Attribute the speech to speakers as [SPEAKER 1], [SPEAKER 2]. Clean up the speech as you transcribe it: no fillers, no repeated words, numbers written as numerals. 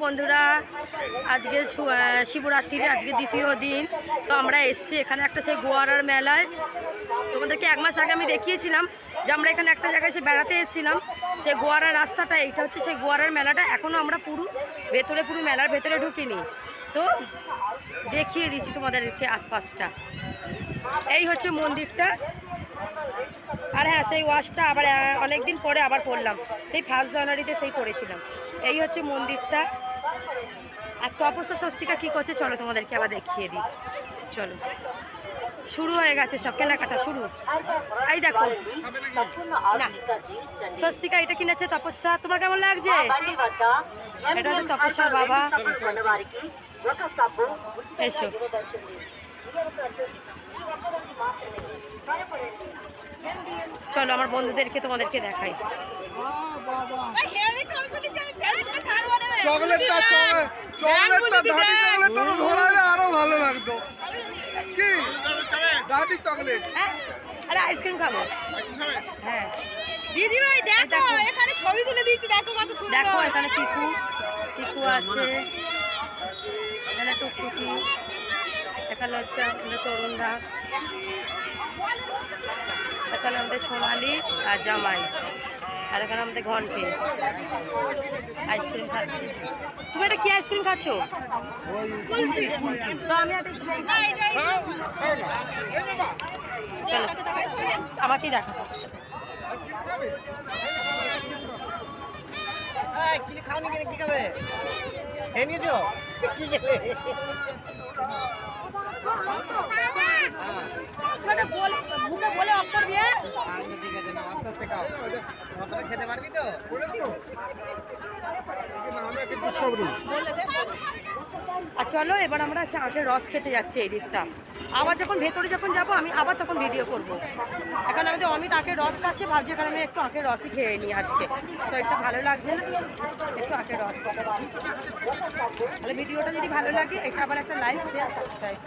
[SPEAKER 1] বন্ধুরা, আজকে শিবরাত্রির আজকে দ্বিতীয় দিন। তো আমরা এসছি এখানে একটা সেই গোয়ারার মেলায়। তোমাদেরকে এক মাস আগে আমি দেখিয়েছিলাম যে আমরা এখানে একটা জায়গায় এসে বেড়াতে এসেছিলাম। সেই গোয়ারার রাস্তাটা এইটা হচ্ছে সেই গোয়ারার মেলাটা। এখনও আমরা পুরো মেলার ভেতরে ঢুকিনি, তো দেখিয়ে দিচ্ছি তোমাদেরকে আশপাশটা। এই হচ্ছে মন্দিরটা। আর হ্যাঁ, সেই ওয়াশটা আবার অনেক দিন পরে আবার পড়লাম, সেই 1 জানুয়ারিতে সেই পড়েছিলাম। এই হচ্ছে মন্দিরটা। আর তপস্যা স্বস্তিকা কী করছে চলো তোমাদেরকে আবার দেখিয়ে দিই। চলো, শুরু হয়ে গেছে সব কেনাকাটা শুরু। এই দেখো না, স্বস্তিকা এটা কিনেছে তপস্যা। তোমার কেমন লাগছে? এটা হচ্ছে তপস্যার বাবা। এসো, চলো আমার বন্ধুদেরকে তোমাদেরকে দেখাই।
[SPEAKER 2] আরো ভালো লাগতো কি দাদি চকলেট।
[SPEAKER 1] আরে আইসক্রিম খাবো। হ্যাঁ
[SPEAKER 3] দিদি ভাই দেখো, এখানে ছবি তুলে দিয়েছি, দেখো কত সুন্দর।
[SPEAKER 1] দেখো এখানে টিকু আছে, এখানে টুকটুকি, এখানে হচ্ছে আমাদের তরুণরা, এখানে আমাদের সোনালি আর জামাই, আর এখানে আমাদের ঘন্টে আইসক্রিম খাচ্ছে। তুমি এটা কি আইসক্রিম খাচ্ছ? তো আমি চলো আমাকেই দেখাবো। বলে অক্ষর দিয়ে
[SPEAKER 2] খেতে পারবি তো?
[SPEAKER 1] আর চলো এবার আমরা আখের রস খেতে যাচ্ছি এই দিকটা। আবার যখন ভেতরে যাবো আমি আবার তখন ভিডিও করব। এখন আমাদের অমিত আখের রস খাচ্ছে, ভাবছি এখানে আমি একটু আখের রসই খেয়ে নিই আজকে। তো একটু ভালো লাগছে না, একটু আখের রস। তাহলে ভিডিওটা যদি ভালো লাগে এটা আবার একটা লাইক শেয়ার সাবস্ক্রাইব।